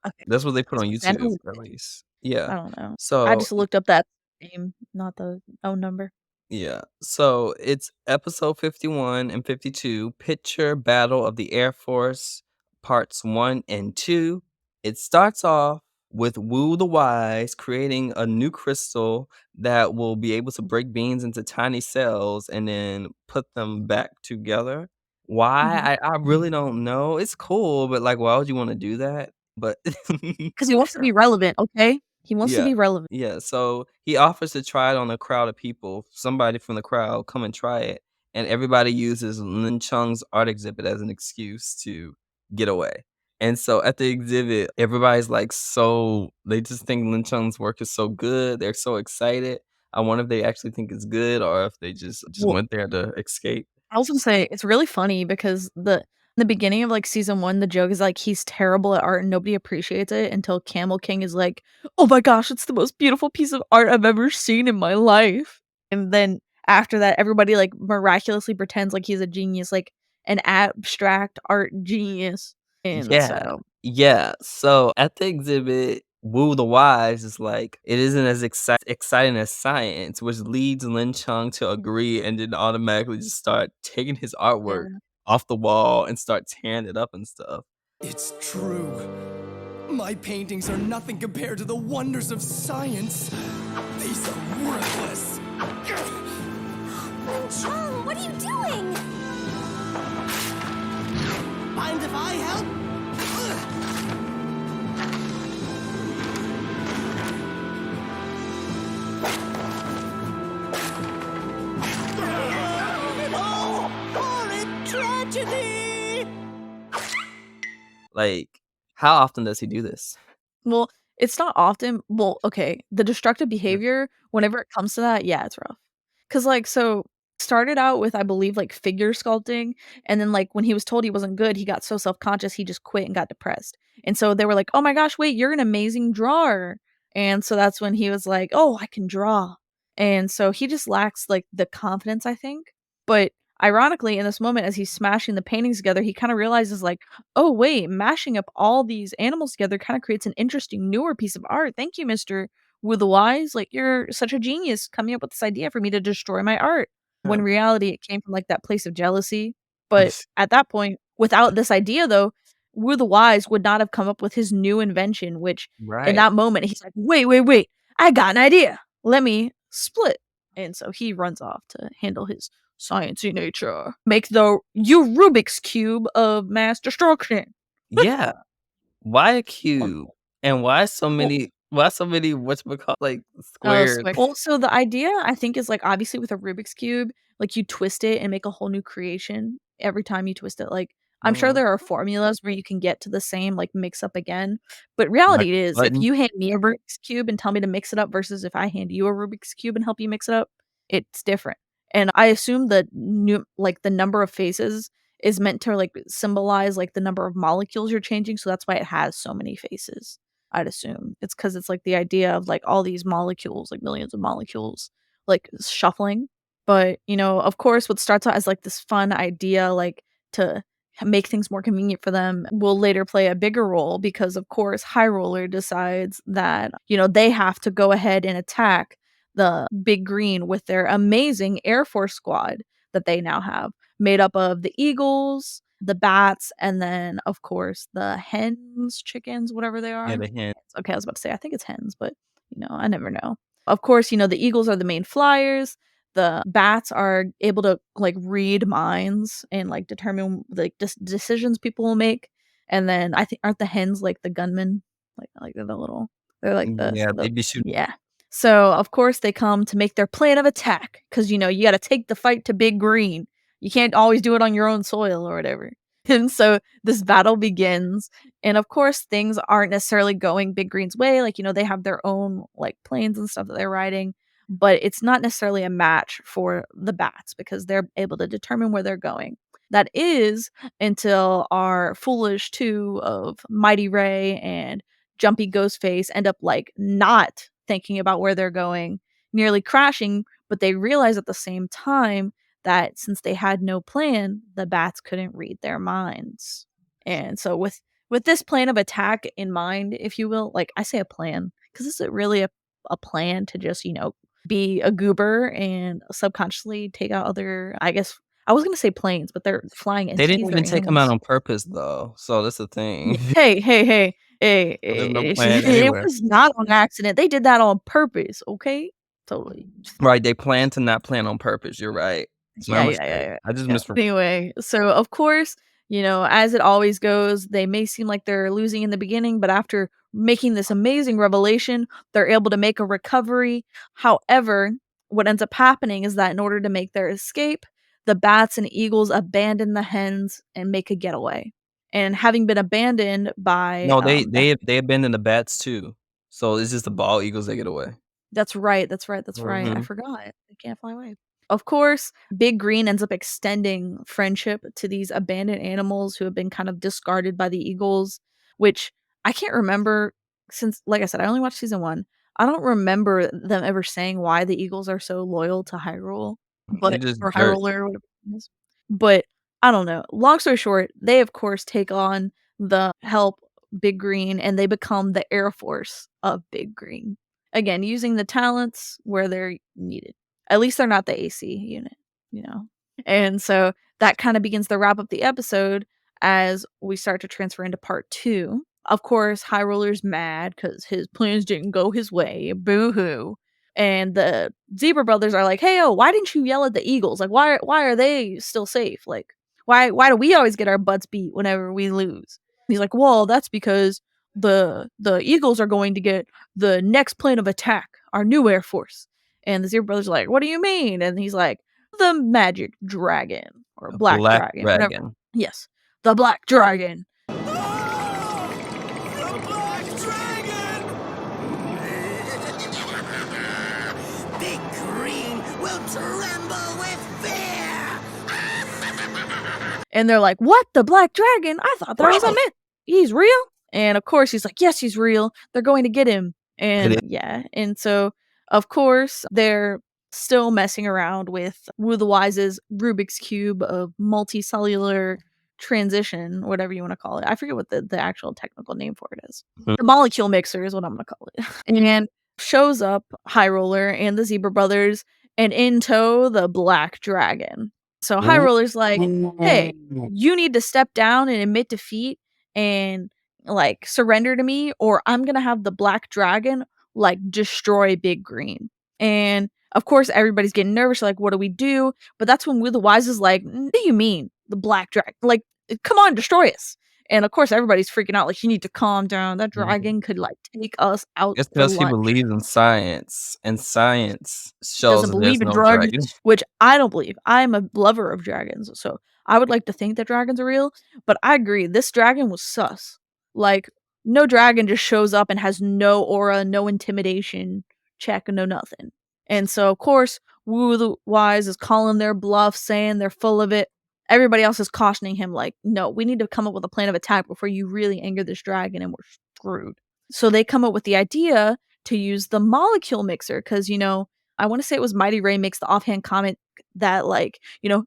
Okay. That's what they put on I YouTube, know at least. Yeah. I don't know. I So just looked up that name, not the own number. yeah. So it's episode 51 and 52, Picture Battle of the Air Force, parts 1 and 2. It starts off with Wu the Wise creating a new crystal that will be able to break beans into tiny cells and then put them back together. Mhm. Why? I really don't know. It's cool, but like, why would you want to do that? But 'Cause he wants to be relevant, okay? He wants to yeah. be relevant. Yeah, so he offers to try it on a crowd of people. Somebody from the crowd come and try it, and everybody uses Lin Chung's art exhibit as an excuse to get away. And so at the exhibit, everybody's like they just think Lin Chung's work is so good. They're so excited. I wonder if they actually think it's good or if they just Well, went there to escape. I was gonna say, it's really funny because the beginning of, like, season 1, the joke is, like, he's terrible at art and nobody appreciates it until Camel King is like, "Oh my gosh, it's the most beautiful piece of art I've ever seen in my life." And then after that, everybody, like, miraculously pretends like he's a genius, like, an abstract art genius. And Yeah. so Yeah. So at the exhibit, Wu the Wise is like, it isn't as exciting as science, which leads Lin Chung to agree and then automatically just start taking his artwork yeah. off the wall and start tearing it up and stuff. It's true. My paintings are nothing compared to the wonders of science. These are worthless. Chung, what are you doing? Mind if I help? Oh, horrid tragedy! Like, how often does he do this? Well, it's not often well, okay, the destructive behavior, whenever it comes to that, yeah, it's rough. 'Cause, like, so started out with, I believe, like, figure sculpting, and then, like, when he was told he wasn't good, he got so self-conscious, he just quit and got depressed. And so they were like, "Oh my gosh, wait, you're an amazing drawer." And so that's when he was like, "Oh, I can draw." And so he just lacks, like, the confidence, I think. But ironically, in this moment, as he's smashing the paintings together, he kinda realizes, like, "Oh, wait, mashing up all these animals together kinda creates an interesting newer piece of art. Thank you, Mr. With the Wise, like, you're such a genius coming up with this idea for me to destroy my art." When Yeah. in reality, it came from, like, that place of jealousy. But at that point, without this idea, though, Wu the Wise would not have come up with his new invention, which in Right. that moment, he's like, "Wait, wait, wait, I got an idea. Let me split." And so he runs off to handle his sciencey nature. Make the Rubik's Cube of mass destruction. Yeah. Why a cube? Wonderful. And Well why so many whatchamacallit, like, Oh, squares? squish. Well, so the idea I think is, like, obviously with a Rubik's Cube, like, you twist it and make a whole new creation every time you twist it, like, I'm sure Mhm. there are formulas where you can get to the same, like, mix up again, but Like reality a is if button? you hand me a Rubik's Cube and tell me to mix it up versus if I hand you a Rubik's Cube and help you mix it up, it's different, and I assume that the number of faces is meant to, like, symbolize, like, the number of molecules you're changing, so that's why it has so many faces. I'd assume. It's because it's, like, the idea of, like, all these molecules, like, millions of molecules, like, shuffling. But, of course, what starts out as, like, this fun idea, like, to make things more convenient for them will later play a bigger role because, of course, High Roller decides that, they have to go ahead and attack the Big Green with their amazing Air Force squad that they now have, made up of the Eagles, the bats, and then, of course, the hens, chickens, whatever they Yeah, are. the hand. Okay, I was about to say, I think it's hens, but, I never know. Of course, the eagles are the main flyers. The bats are able to, like, read minds and, like, determine, like, decisions people will make. And then I think aren't the hens, like, the gunmen? Like, they're like Yeah, the they be shooting. yeah. So, of course, they come to make their plan of attack because you gotta take the fight to Big Green. You can't always do it on your own soil or whatever. And so this battle begins, and of course, things aren't necessarily going Big Green's way, like, they have their own, like, planes and stuff that they're riding, but it's not necessarily a match for the bats because they're able to determine where they're going. That is until our foolish 2 of Mighty Ray and Jumpy Ghostface end up, like, not thinking about where they're going, nearly crashing, but they realized at the same time that since they had no plan, the bats couldn't read their minds. And so with this plan of attack in mind, if you will, like I say a plan, because is it really a plan to just, be a goober and subconsciously take out other, I guess I was gonna say planes, but they're flying They didn't entities, they're even take him out animals. on purpose, though, so that's the thing. Hey, hey, hey, hey, There's no plan it anywhere. was not on accident, they did that on purpose, okay? Totally. Right, they plan to not plan on purpose, you're right. It's my Yeah, yeah, yeah, mistake. yeah, I just yeah. misremembered. Anyway, so of course, as it always goes, they may seem like they're losing in the beginning, but after making this amazing revelation, they're able to make a recovery. However, what ends up happening is that in order to make their escape, the bats and eagles abandon the hens and make a getaway. And having been abandoned by No, they abandoned the bats too, so it's just the bald eagles that get away. That's right, that's right, that's right. I Mhm. forgot. They can't fly away. Of course, Big Green ends up extending friendship to these abandoned animals who have been kind of discarded by the eagles, which I can't remember since, like I said, I only watched season 1. I don't remember them ever saying why the eagles are so loyal to Hyrule, They but just or jerks. Hyrule or whatever it is. But I don't know. Long story short, they of course take on the help Big Green and they become the Air Force of Big Green. Again, using the talents where they're needed. At least they're not the AC unit, you know? And so that kind of begins to wrap up the episode as we start to transfer into part 2. Of course, High Roller's mad because his plans didn't go his way. Boo hoo. And the Zebra brothers are like, "Hey, oh, why didn't you yell at the Eagles? Like, why are they still safe? Like, why do we always get our butts beat whenever we lose?" And he's like, "Well, that's because the Eagles are going to get the next plane of attack, our new Air Force." And the Zebra Brothers are like, "What do you mean?" And he's like, "The magic dragon or A black black dragon, whatever." dragon. Yes, the black dragon. Ah! The Black Dragon! Big Green will tremble with fear! And they're like, "What? The black dragon? I thought that was a myth. He's real?" And of course, he's like, "Yes, he's real. They're going to get him." It is. And yeah, and so of course they're still messing around with Wu the Wise's Rubik's Cube of multicellular transition, whatever you want to call it. I forget what the actual technical name for it is. Mhm. The molecule mixer is what I'm gonna call it. And shows up High Roller and the Zebra Brothers, and in tow the Black Dragon. So High Roller's like, "Hey, Ooh. you need to step down and admit defeat and like surrender to me, or I'm gonna have the Black Dragon like destroy Big Green." And of course, everybody's getting nervous, like, "What do we do?" But that's when Will the Wise is like, "What do you mean, the Black Dragon? Like, come on, destroy us." And of course, everybody's freaking out, like, "You need to calm down. That Mhm. dragon could like take us out It's to because he lunch." believes in science, and science shows Doesn't that there's believe in no dragons, dragon. which I don't believe. I'm a lover of dragons, so I would like to think that dragons are real, but I agree, this dragon was sus. Like, no dragon just shows up and has no aura, no intimidation check, no nothing. And so, of course, Wu the Wise is calling their bluff, saying they're full of it. Everybody else is cautioning him, like, "No, we need to come up with a plan of attack before you really anger this dragon and we're screwed." So they come up with the idea to use the molecule mixer because, I want to say it was Mighty Ray makes the offhand comment that, like,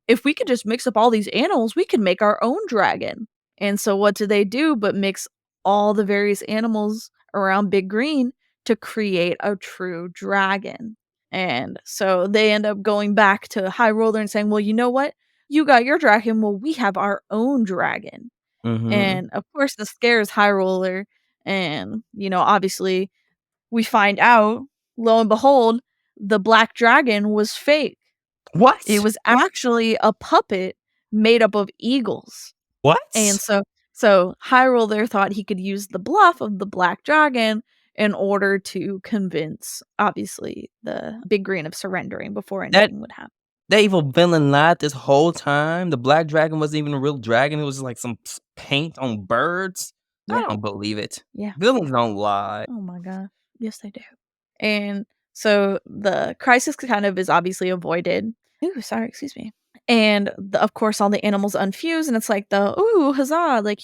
if we could just mix up all these animals, we could make our own dragon. And so what do they do but mix all the various animals around Big Green to create a true dragon? And so they end up going back to High Roller and saying, "Well, you know what? You got your dragon. Well, we have our own dragon." Mhm. And of course, this scares High Roller. And, obviously, we find out, lo and behold, the black dragon was fake. It What? was actually a puppet made up of eagles. And What? so Hyrule there thought he could use the bluff of the black dragon in order to convince, obviously, the Big Green of surrendering before That anything would happen. that evil villain lied this whole time? The black dragon wasn't even a real dragon, it was just like some paint on birds? I Yeah, don't believe it. yeah. Villains don't lie. Oh my gosh. Yes, they do. And so the crisis kind of is obviously avoided. Ooh, sorry, excuse me. And of course, all the animals unfuse, and it's like ooh, huzzah, like,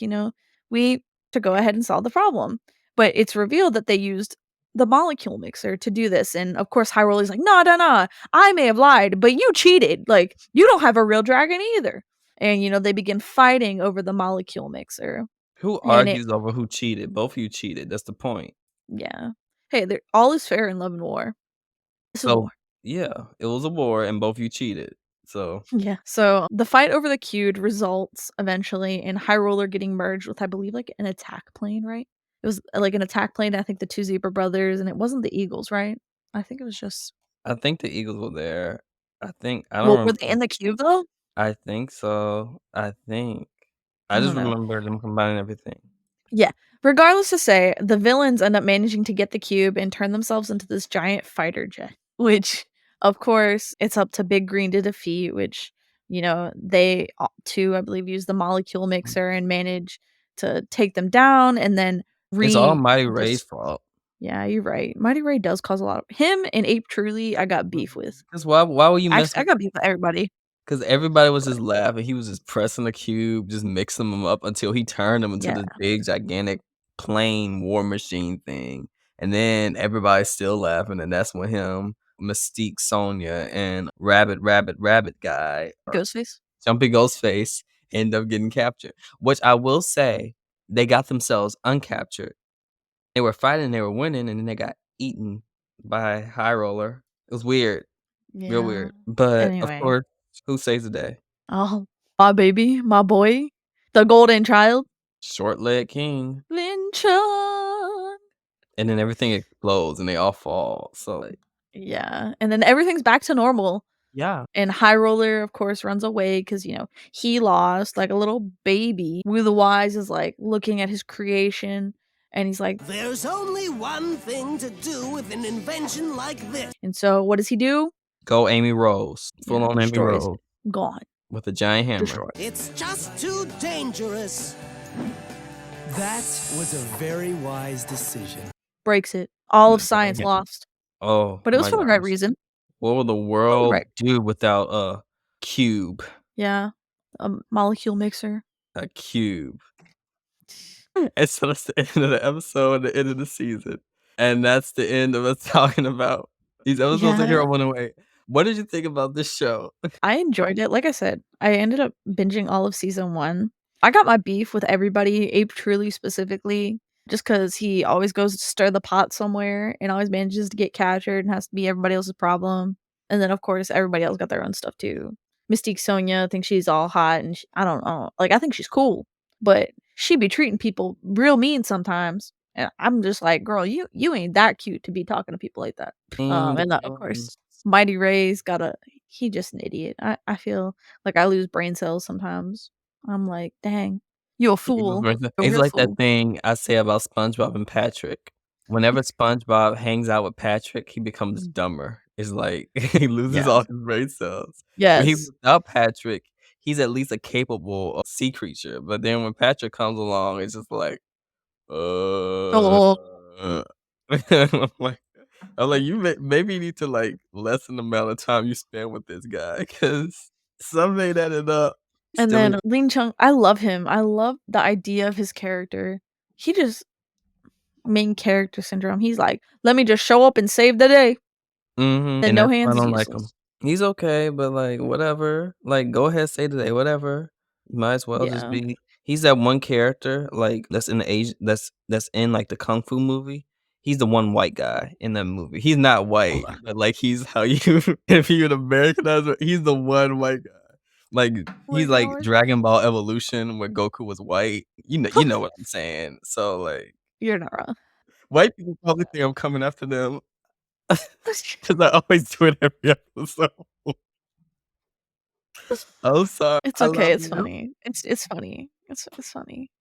we to go ahead and solve the problem. But it's revealed that they used the molecule mixer to do this, and of course High Roller's like, "No, no, no, I may have lied, but you cheated. Like you don't have a real dragon either." And they begin fighting over the molecule mixer, Who and it argues over who cheated? Both of you cheated, that's the point. yeah. Hey, there all is fair in love and war. This is So, war. yeah, it was a war and both of you cheated. So, Yeah. So the fight over the cube results eventually in High Roller getting merged with, I believe, like an attack plane, right? It was like an attack plane. I think the two zebra brothers, and it wasn't the Eagles, right? I think it was just. I think the Eagles were there. I Well, don't were they in the cube though? I think so. I I just don't know. remember them combining everything. Yeah. Regardless to say, the villains end up managing to get the cube and turn themselves into this giant fighter jet, which, of course, it's up to Big Green to defeat, which, they too, I believe, use the molecule mixer and manage to take them down and then It's all re Mighty Ray's just fault. yeah, you're right. Mighty Ray does cause a lot of him and Ape Truly, I got beef with. 'Cause why would you mess Actually, I with got beef with everybody, 'cause everybody was but just laughing. He was just pressing the cube, just mixing them up until he turned them into yeah, this big, gigantic plane war machine thing, and then everybody's still laughing, and that's when him, Mystique, Sonya, and Rabbit guy, or Ghostface. Jumpy Ghostface end up getting captured, which I will say, they got themselves uncaptured. They were fighting, they were winning, and then they got eaten by High Roller. It was weird, real Yeah. weird, but, of Anyway. course, who saves the day? Oh, my baby, my boy, the golden child, Short-Leg King, Lin Chung. and then everything explodes, and they all fall, so, like Yeah, and then everything's back to normal, yeah. and High Roller, of course, runs away because he lost like a little baby. Woo the Wise is, like, looking at his creation, and he's like There's only one thing to do with an invention like this. and so what does he do? Go Amy Rose, full Yeah, on Amy destroys Rose, it. Gone. with a giant hammer. Destroyed. It's just too dangerous. That was a very wise decision. Breaks it. All of With a giant science hammer. lost, Oh but it was my for the right gosh. reason. What would the For the world right do without a cube? yeah, a molecule mixer. A cube. And so that's the end of the episode, the end of the season. And that's the end of us talking about these episodes of Yeah. Hero 108. What did you think about this show? I enjoyed it. Like I said, I ended up binging all of season 1. I got my beef with everybody, Ape Truly specifically, just because he always goes to stir the pot somewhere and always manages to get captured and has to be everybody else's problem. And then, of course, everybody else got their own stuff too. Mystique Sonia thinks she's all hot and I don't know. Like, I think she's cool, but she be treating people real mean sometimes. And I'm just like, girl, you ain't that cute to be talking to people like that. And, And of course, Mighty Ray's got a he just an idiot. I feel like I lose brain cells sometimes. I'm like, "Dang, you a fool. A it's real like that fool." thing I say about SpongeBob and Patrick. Whenever SpongeBob hangs out with Patrick, he becomes dumber. It's like he loses Yeah. all his brain cells. When he's Yes. without Patrick, he's at least a capable sea creature. But then when Patrick comes along, it's just like, uh, Oh, I'm like, you maybe you need to like lessen the amount of time you spend with this guy because some ain't added up. and Still, then Lin Chung, I love him. I love the idea of his character. He just main character syndrome. He's like, "Let me just show up and save the day." Then and No that's why I Hands is don't like him. useless. He's okay, but like whatever. Like go ahead, say today, whatever. Might as well just Yeah. be. He's that one character like that's in the Asian that's in like the kung fu movie. He's the one white guy in that movie. He's not white, but like he's how you if you would Americanize it, he's the one white guy. Like he's Wait, like how is Dragon Ball Evolution where Goku was white. You know what I'm saying. So like You're not wrong. white people probably think I'm coming after them because I always do it every episode. I'm sorry. It's I okay, love it's you. funny. It's funny. It's funny.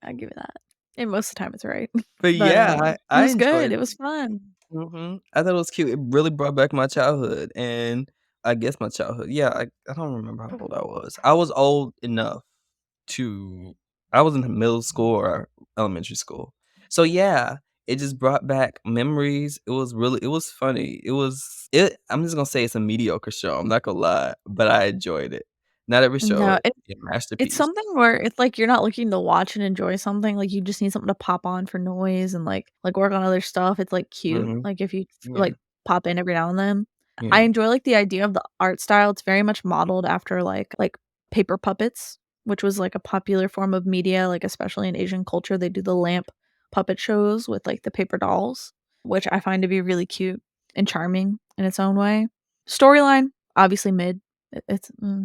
I give it that. And most of the time it's right. But But, yeah, it I was good, enjoyed it it. was fun. I thought it was cute. It really brought back my childhood, and I guess my childhood. Yeah, I don't remember how old I was. I was old enough to I was in middle school or elementary school. So yeah, it just brought back memories. It was funny. I'm just gonna say it's a mediocre show. I'm not gonna lie, but I enjoyed it. Not every show No, is a it's masterpiece. something where it's like you're not looking to watch and enjoy something, like, you just need something to pop on for noise and, like, work on other stuff, it's, like, cute, Mhm. like, if you, Yeah, like, pop in every now and then. I yeah. enjoy, like, the idea of the art style, it's very much modeled after, like, paper puppets, which was, like, a popular form of media, like, especially in Asian culture, they do the lamp puppet shows with, like, the paper dolls, which I find to be really cute and charming in its own way. Storyline, obviously mid. It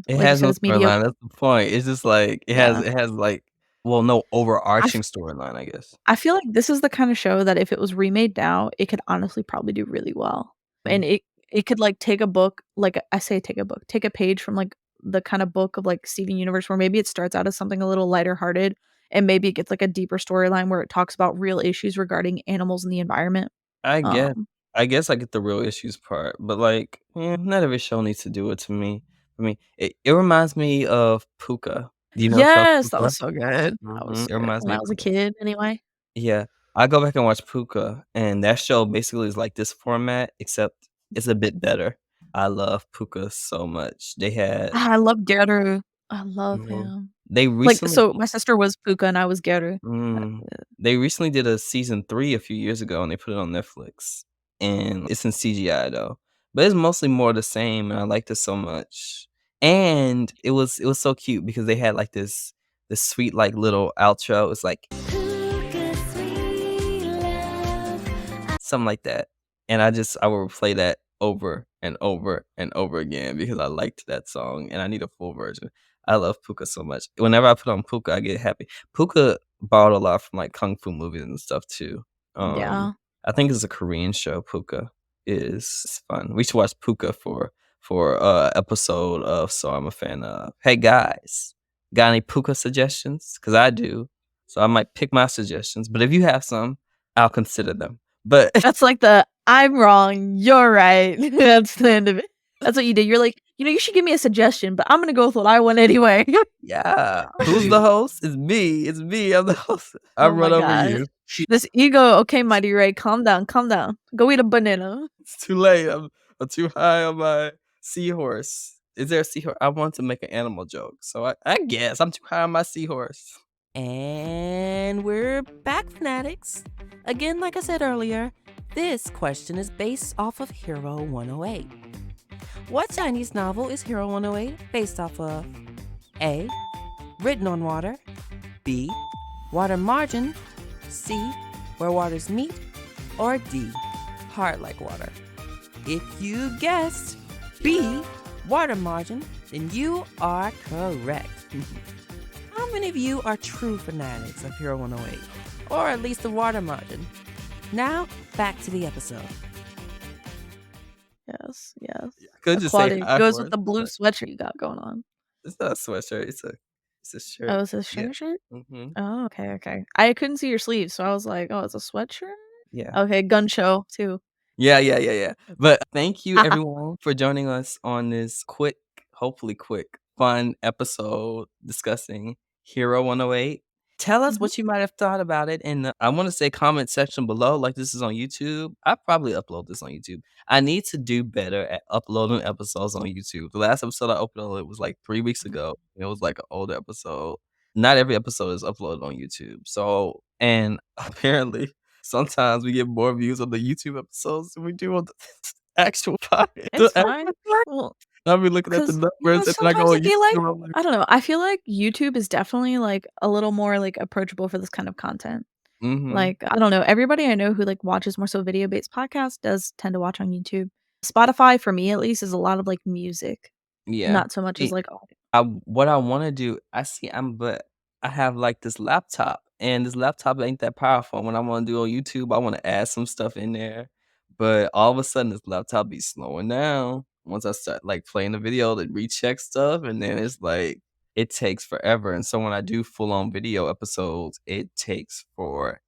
Like you has said, no it's mediocre. storyline, that's the point. It's just like Yeah. like, well, no I f overarching storyline, I guess. I feel like this is the kinda show that if it was remade now, it could honestly probably do really well. And Mm. it could, like, take a book like, I say take a book, take a page from, like, the kinda book of, like, Steven Universe where maybe it starts out as something a little lighter hearted, and maybe it gets, like, a deeper storyline where it talks about real issues regarding animals and the environment. I guess Um I guess I get the real issues part, but, like, not every show needs to do it to me. I mean, it reminds me of Pucca. Do you know the show Yes, that Pucca? was so good. That was Mhm, so it good. reminds When me I of was a Pucca. kid, anyway. Yeah, I go back and watch Pucca, and that show basically is like this format, except it's a bit better. I love Pucca so much. They had Ah, I love Geru. I love mhm. him. They Like, recently so my sister was Puka and I was Geru. Mm. They recently did a season 3 a few years ago, and they put it on Netflix, and it's in CGI though, but it's mostly more the same, and I liked it so much, and it was so cute because they had, like, this sweet, like, little outro, it's like something like that, and I would play that over and over and over again because I liked that song, and I need a full version. I love Puka so much. Whenever I put on Puka, I get happy. Puka borrowed a lot from, like, kung fu movies and stuff too. Um, Yeah. I think it's a Korean show, Puka is it's fun. We should watch Puka for episode of So I'm a Fan of. Hey, guys, got any Puka suggestions? Because I do, so I might pick my suggestions, but if you have some, I'll consider them. But That's like the, "I'm wrong, you're right." That's the end of it. That's what you did. You're like, "You know, you should give me a suggestion, but I'm gonna go with what I want anyway." yeah, who's the host? It's me. It's me. I'm the host. I Oh run my over gosh. you. This ego, "Okay, Mighty Ray, calm down, calm down. Go eat a banana." It's too late. I'm too high on my seahorse. Is there a seahorse? I want to make an animal joke, so I guess I'm too high on my seahorse. And we're back, fanatics. Again, like I said earlier, this question is based off of Hero 108. What Chinese novel is Hero 108 based off of? A. Written on Water. B. Water Margin. C. Where Waters Meet. Or D. Hard Like Water. If you guessed B. Water Margin, then you are correct. How many of you are true fanatics of Hero 108? Or at least the Water Margin? Now, back to the episode. Yes, yes. I could just say Aquatic. high Goes with horse, the blue but sweatshirt you got going on. it's not a sweatshirt. It's a Oh, shirt. it's a Yeah. shirt? Mhm. Oh, okay, okay. I couldn't see your sleeves, so I was like, "Oh, it's a sweatshirt?" Yeah. Okay, gun show too. Yeah, yeah, yeah, yeah. But thank you everyone for joining us on this quick, hopefully quick, fun episode discussing Hero 108. Tell us Mhm. what you might have thought about it in the I want to say comment section below, like this is on YouTube. I probably upload this on YouTube. I need to do better at uploading episodes on YouTube. The last episode I uploaded was like 3 weeks ago. It was like an older episode. Not every episode is uploaded on YouTube. So, and apparently sometimes we get more views on the YouTube episodes than we do on the actual It's the fine. actual part. Well, I'll be looking at the 'cause, you know, numbers and then I sometimes go on I feel like YouTube, I'm like, I don't know, I feel like YouTube is definitely, like, a little more, like, approachable for this kind of content. mhm. Like, I don't know, everybody I know who, like, watches more so video-based podcasts does tend to watch on YouTube. Spotify, for me at least, is a lot of, like, music, Yeah. not so much as, See, like, audio. what I wanna do I see but I have, like, this laptop, and this laptop ain't that powerful. When I wanna do on YouTube, I wanna add some stuff in there, but all of a sudden, this laptop be slowing down once I start, like, playing the video to recheck stuff, and then it's like, it takes forever, and so when I do full-on video episodes, it takes forever.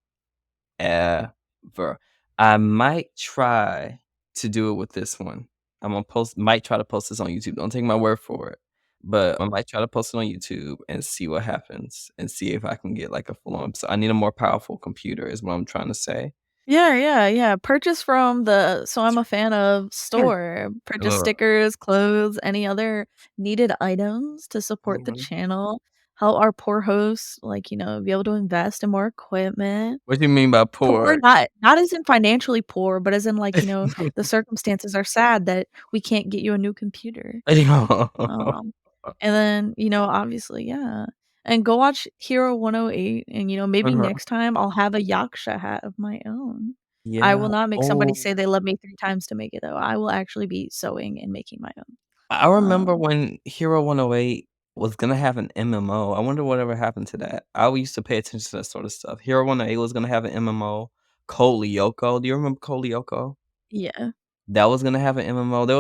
I might try to do it with this one. I'm gonna post might try to post this on YouTube. Don't take my word for it, but I might try to post it on YouTube and see what happens and see if I can get like a full on. So I need a more powerful computer, is what I'm trying to say. Yeah. Purchase from the So I'm a Fan of store. Purchase Ugh. stickers, clothes, any other needed items to support the Mhm. channel. Help our poor hosts, be able to invest in more equipment. What do you mean by Poor, poor? not as in financially poor, but as in, the circumstances are sad that we can't get you a new computer. Um, and then, obviously, yeah. And go watch Hero 108 and, maybe Uh-huh. next time I'll have a Yaksha hat of my own. I Yeah. will not make somebody Oh. say they love me 3 times to make it, though. I will actually be sewing and making my own. I remember Um, when Hero 108 was gonna have an MMO. I wonder whatever happened to that. I used to pay attention to that sort of stuff. Hero 108 was gonna have an MMO. Code Lyoko. Do you remember Code Lyoko? yeah. That was gonna have an MMO. There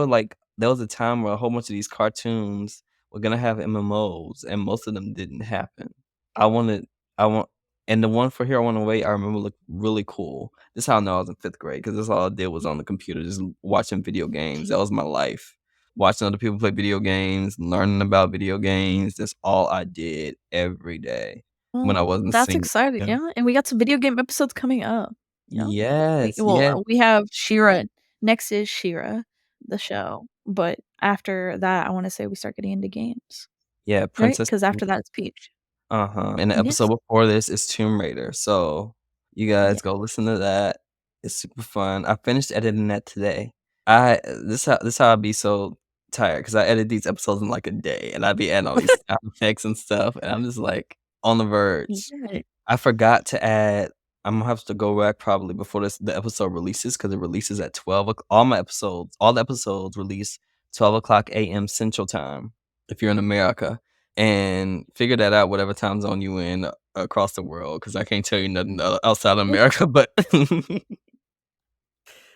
was a time where a whole bunch of these cartoons were gonna have MMOs, and most of them didn't happen. I wanted I want and the one for Hero 108, I remember looked really cool. This is how I know I was in 5th grade, because that's all I did was on the computer, just watching video games. That was my life. Watching other people play video games, learning about video games, that's all I did every day when I Well, wasn't that's single. exciting, Yeah. yeah, and we got some video game episodes coming up, you know? Yes, yeah, We have She-Ra. Next is She-Ra, the show, but after that, I wanna say we start getting into games, yeah, right? Princess. Because after that, it's Peach. Uh-huh, and the episode Yes. before this is Tomb Raider, so you Yeah. guys go listen to that. It's super fun. I finished editing that today. I this how I be so tired, because I edit these episodes in, like, a day, and I be adding all these sound effects and stuff, and I'm just, like, on the verge. Yeah. I forgot to add I'm gonna have to go back probably before the episode releases, because it releases at 12 o'clock. All the episodes release 12 o'clock AM Central Time, if you're in America, and figure that out whatever time zone you in across the world, because I can't tell you nothing outside of Yeah. America, but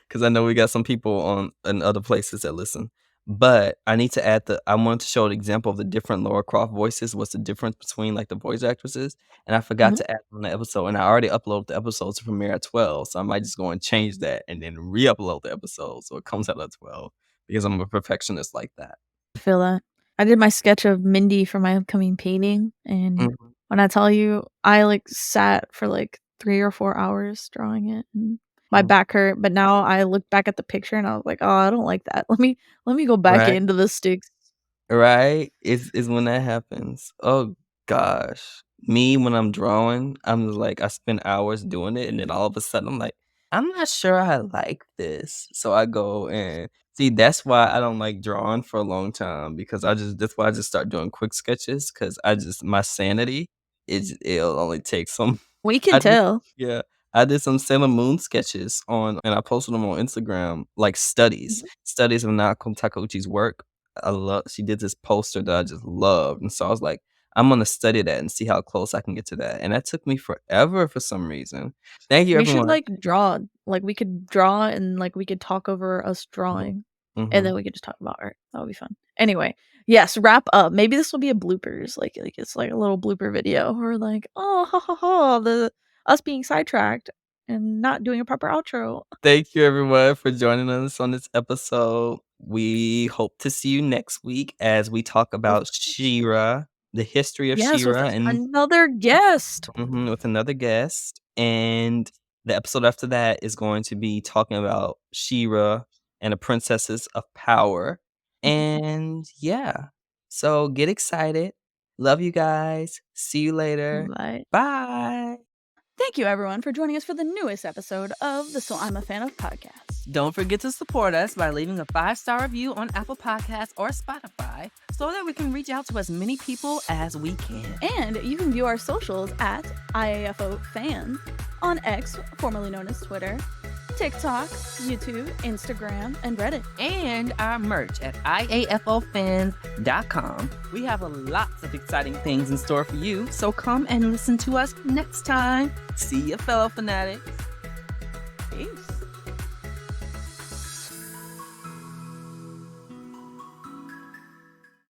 because I know we got some people on in other places that listen. But I need to add I wanted to show an example of the different Laura Croft voices. What's the difference between like the voice actresses? And I forgot Mhm. to add on the episode, and I already uploaded the episode to premiere at 12. So I might just go and change that and then re-upload the episode so it comes out at 12, because I'm a perfectionist like that. I feel that. I did my sketch of Mindy for my upcoming painting, and Mhm. when I tell you, I, sat for, 3 or 4 hours drawing it, and my Mhm. back hurt, but now I looked back at the picture and I was like, "Oh, I don't like that. Let me go back Right. into the sticks." Right? Is when that happens. Oh gosh. Me, when I'm drawing, I'm just like I spend hours doing it, and then all of a sudden I'm like, "I'm not sure I like this." So I go and see, that's why I don't like drawing for a long time, because that's why I just start doing quick sketches, because my sanity it'll only take some. We can I did tell. yeah. I did some Sailor Moon sketches and I posted them on Instagram, like studies. Mhm. Studies of Naoko Takeuchi's work. She did this poster that I just loved, and so I was like, "I'm gonna study that and see how close I can get to that," and that took me forever for some reason. Thank you, We should, everyone. draw. We could draw and, we could talk over us Mhm. drawing, and then Mhm. we could just talk about art. That would be fun. Anyway, yes, wrap up. Maybe this will be a bloopers, it's like a little blooper video or "Oh, ha, ha, ha," us being sidetracked and not doing a proper outro. Thank you, everyone, for joining us on this episode. We hope to see you next week as we talk Of about course. Shira, the history of Yes, with Shira, and another guest. with another guest. And the episode after that is going to be talking about Shira and the Princesses of Power. Mhm. And yeah, so get excited. Love you guys. See you later. Bye. Bye. Thank you, everyone, for joining us for the newest episode of the So I'm a Fan of podcast. Don't forget to support us by leaving a 5-star review on Apple Podcasts or Spotify so that we can reach out to as many people as we can. And you can view our socials at IAFO Fans on X, formerly known as Twitter, TikTok, YouTube, Instagram, and Reddit. And our merch at iafofans.com. We have lots of exciting things in store for you, so come and listen to us next time. See ya, fellow fanatics.